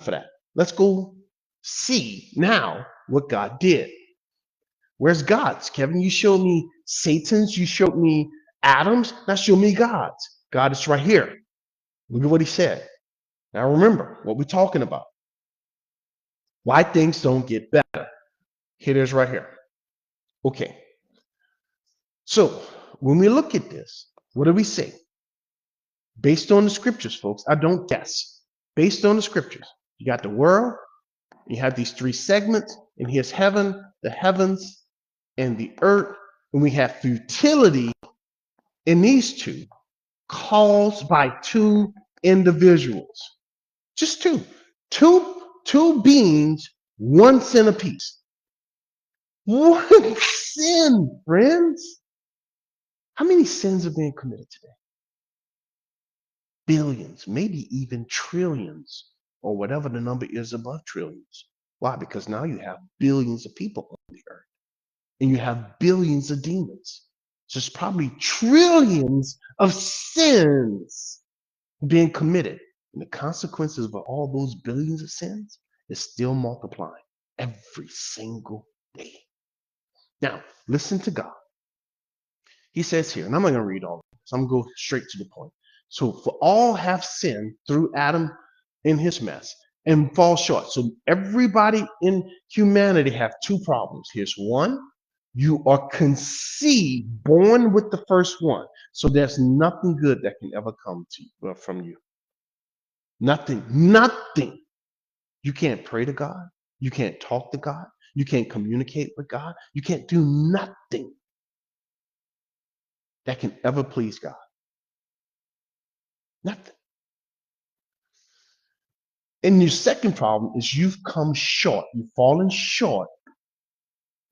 for that. Let's go see now what God did. Where's God's? Kevin, you showed me Satan's, you showed me Adam's, now show me God's. God is right here. Look at what he said. Now remember what we're talking about. Why things don't get better. Here it is right here. Okay. So when we look at this, what do we say? Based on the scriptures, folks, I don't guess. Based on the scriptures, you got the world, you have these three segments, and here's heaven, the heavens, and the earth, and we have futility in these two, caused by two individuals. Just two. Two beings, one sin apiece. One sin, friends. How many sins are being committed today? Billions, maybe even trillions, or whatever the number is above trillions. Why? Because now you have billions of people on the earth, and you have billions of demons. So it's probably trillions of sins being committed. And the consequences of all those billions of sins is still multiplying every single day. Now, listen to God. He says here, and I'm not going to read all of this. I'm going to go straight to the point. So for all have sinned through Adam in his mess and fall short. So everybody in humanity have two problems. Here's one. You are conceived, born with the first one. So there's nothing good that can ever come to you, from you. Nothing. You can't pray to God. You can't talk to God. You can't communicate with God. You can't do nothing that can ever please God. Nothing. And your second problem is you've come short. You've fallen short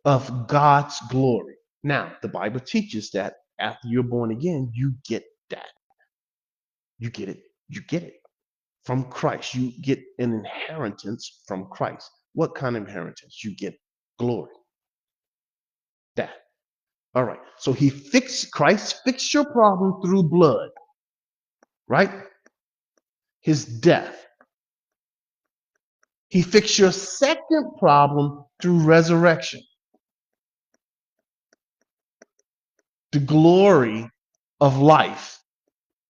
of God's glory. Now, the Bible teaches that after you're born again, you get that. You get it. You get it from Christ. You get an inheritance from Christ. What kind of inheritance? You get glory. That. All right. So Christ fixed your problem through blood, right? His death. He fixed your second problem through resurrection. The glory of life,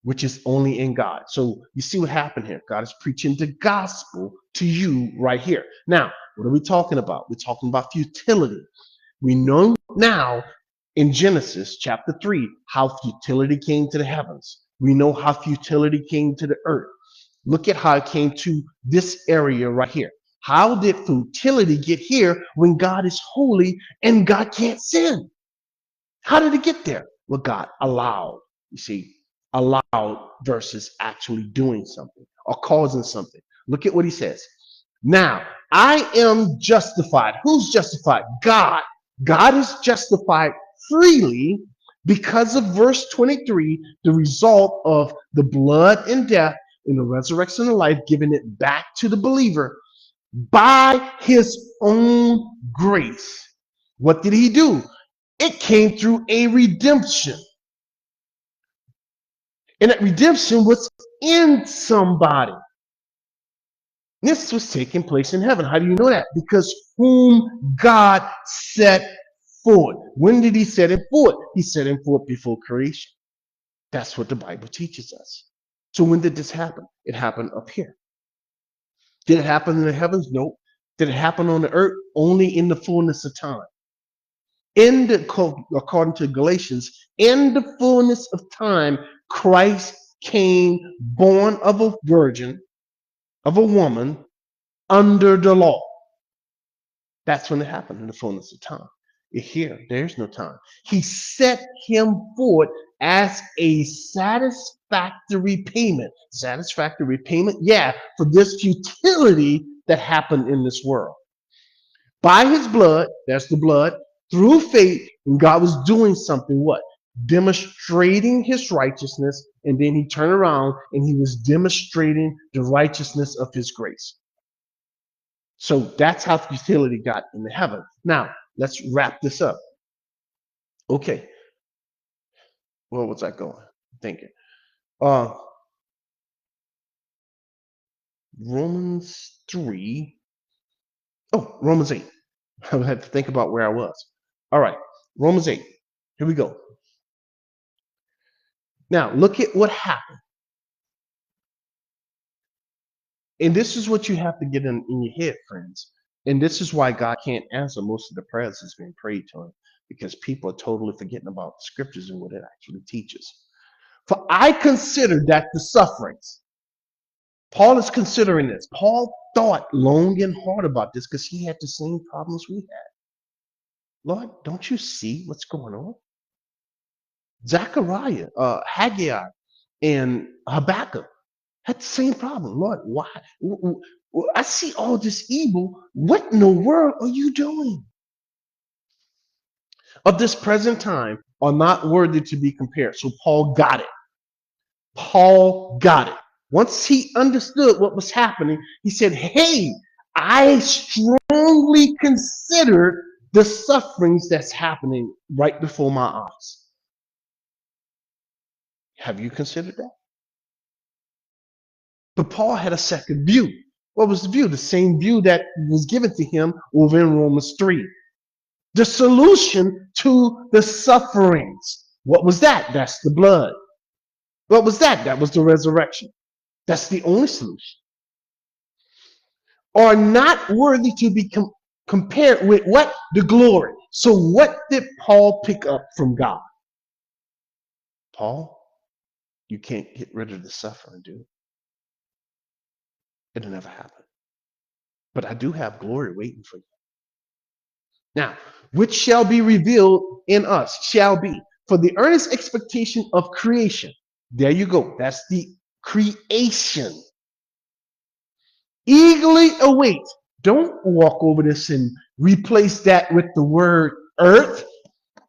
which is only in God. So you see what happened here. God is preaching the gospel to you right here. Now, what are we talking about? We're talking about futility. We know now in Genesis chapter 3 how futility came to the heavens. We know how futility came to the earth. Look at how it came to this area right here. How did futility get here when God is holy and God can't sin? How did it get there? Well, God allowed. You see, allowed versus actually doing something or causing something. Look at what he says. Now, I am justified. Who's justified? God. God is justified freely because of verse 23, the result of the blood and death and the resurrection of life, giving it back to the believer by his own grace. What did he do? It came through a redemption. And that redemption was in somebody. This was taking place in heaven. How do you know that? Because whom God set forth. When did he set him forth? He set him forth before creation. That's what the Bible teaches us. So when did this happen? It happened up here. Did it happen in the heavens? No. Did it happen on the earth? Only in the fullness of time. According to Galatians, in the fullness of time, Christ came born of a virgin, of a woman, under the law. That's when it happened, in the fullness of time. Here, there's no time. He set him forth as a satisfactory payment. Satisfactory payment? Yeah, for this futility that happened in this world. By his blood, that's the blood, through faith, when God was doing something, what? Demonstrating his righteousness, and then he turned around and he was demonstrating the righteousness of his grace. So that's how futility got in the heaven. Now, let's wrap this up. Okay. Where was I going? Thinking. Romans 3. Oh, Romans 8. I had to think about where I was. All right, Romans 8. Here we go. Now, look at what happened. And this is what you have to get in your head, friends. And this is why God can't answer most of the prayers that's been prayed to him, because people are totally forgetting about the scriptures and what it actually teaches. For I consider that the sufferings, Paul is considering this. Paul thought long and hard about this because he had the same problems we had. Lord, don't you see what's going on? Zechariah, Haggai, and Habakkuk had the same problem. Lord, why? I see all this evil. What in the world are you doing? Of this present time are not worthy to be compared. So Paul got it. Paul got it. Once he understood what was happening, he said, hey, I strongly consider the sufferings that's happening right before my eyes. Have you considered that? But Paul had a second view. What was the view? The same view that was given to him over in Romans 3. The solution to the sufferings. What was that? That's the blood. What was that? That was the resurrection. That's the only solution. Are not worthy to be compared with what? The glory. So what did Paul pick up from God? Paul, you can't get rid of the suffering, dude. It'll never happen. But I do have glory waiting for you. Now, which shall be revealed in us, shall be. For the earnest expectation of creation. There you go. That's the creation. Eagerly await. Don't walk over this and replace that with the word earth.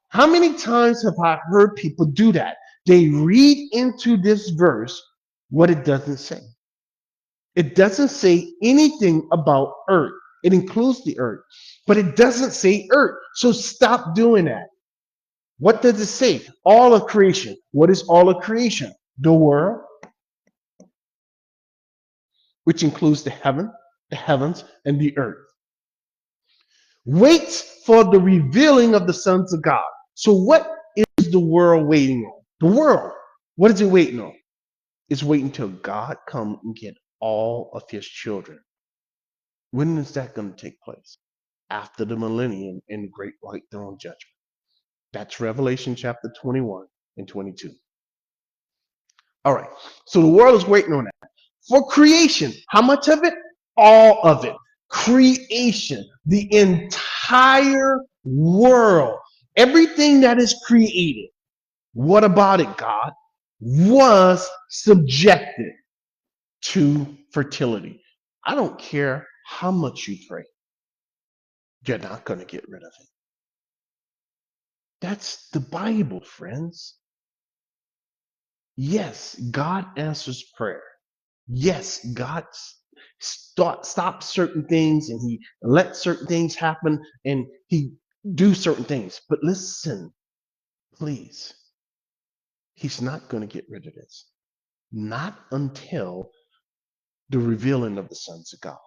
How many times have I heard people do that? They read into this verse what it doesn't say. It doesn't say anything about earth. It includes the earth, but it doesn't say earth. So stop doing that. What does it say? All of creation. What is all of creation? The world, which includes the heavens, and the earth. Waits for the revealing of the sons of God. So what is the world waiting on? The world. What is it waiting on? It's waiting till God come and get all of his children. When is that going to take place? After the millennium and the great white throne judgment. That's Revelation chapter 21 and 22. All right. So the world is waiting on that. For creation, how much of it? All of it. Creation, the entire world, everything that is created. What about it, God? Was subjected to fertility. I don't care how much you pray. You're not going to get rid of it. That's the Bible, friends. Yes, God answers prayer. Yes, God stops certain things and he lets certain things happen and he do certain things. But listen, please, he's not going to get rid of this. Not until the revealing of the sons of God.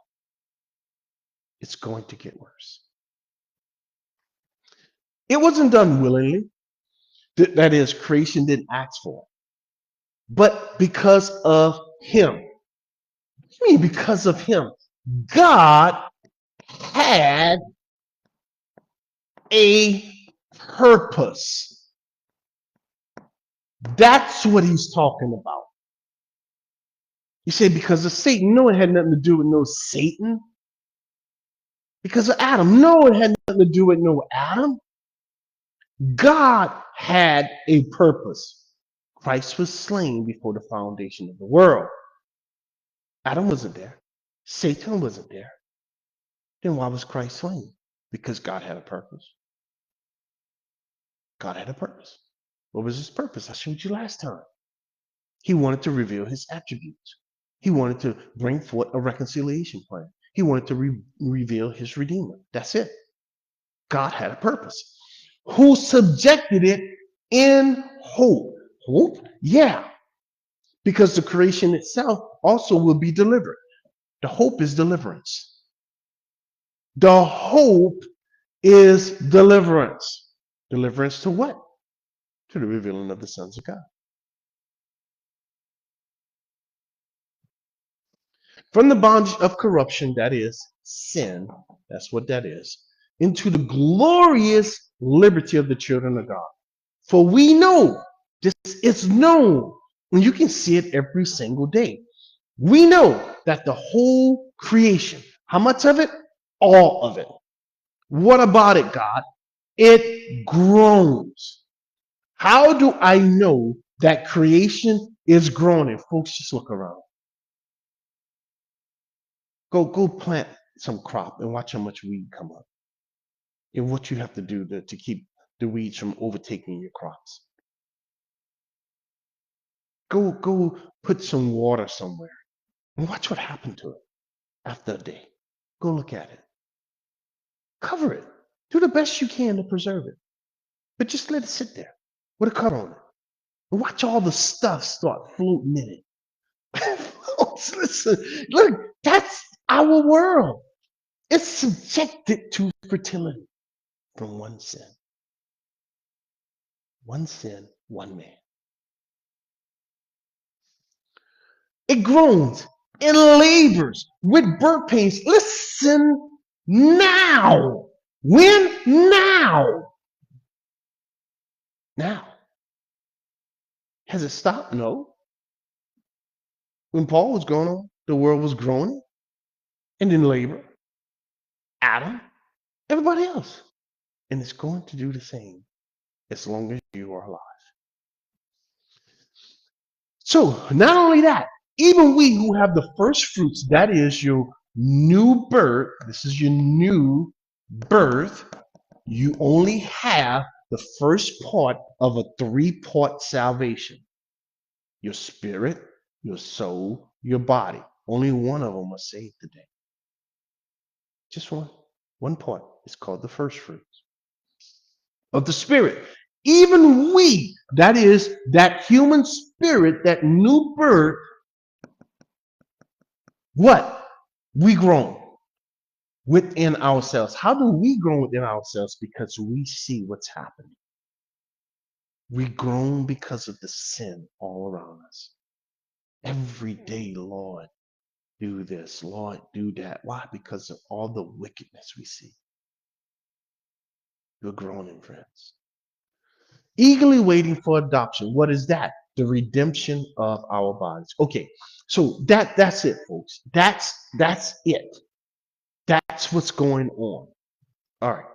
It's going to get worse. It wasn't done willingly. That is, creation didn't ask for it. But because of him. What do you mean because of him? God had a purpose. That's what he's talking about. You say because of Satan. No, it had nothing to do with no Satan. Because of Adam. No, it had nothing to do with no Adam. God had a purpose. Christ was slain before the foundation of the world. Adam wasn't there. Satan wasn't there. Then why was Christ slain? Because God had a purpose. God had a purpose. What was his purpose? I showed you last time. He wanted to reveal his attributes. He wanted to bring forth a reconciliation plan. He wanted to reveal his Redeemer. That's it. God had a purpose. Who subjected it in hope? Hope? Yeah. Because the creation itself also will be delivered. The hope is deliverance. The hope is deliverance. Deliverance to what? To the revealing of the sons of God. From the bondage of corruption, that is sin, that's what that is, into the glorious liberty of the children of God. For we know, this is known, and you can see it every single day. We know that the whole creation, how much of it? All of it. What about it, God? It groans. How do I know that creation is groaning? Folks, just look around. Go plant some crop and watch how much weed come up. And what you have to do to keep the weeds from overtaking your crops. Go put some water somewhere and watch what happened to it after a day. Go look at it. Cover it. Do the best you can to preserve it. But just let it sit there with a cover on it. And watch all the stuff start floating in it. Folks, listen, look, that's our world. It's subjected to fertility from one sin. One sin, one man. It groans, it labors with birth pains. Listen now. When? Now. Now. Has it stopped? No. When Paul was going on, the world was groaning and in labor. Adam, everybody else. And it's going to do the same as long as you are alive. So, not only that, even we who have the first fruits, that is your new birth, this is your new birth, you only have the first part of a three-part salvation. Your spirit, your soul, your body. Only one of them are saved today. Just one. One part. It's called the first fruits of the spirit. Even we, that is, that human spirit, that new birth, what? We groan within ourselves. How do we groan within ourselves? Because we see what's happening. We groan because of the sin all around us. Every day, Lord, do this, Lord, do that. Why? Because of all the wickedness we see. We're groaning, friends. Eagerly waiting for adoption. What is that? The redemption of our bodies. Okay, so that's it, folks. That's it. That's what's going on. All right.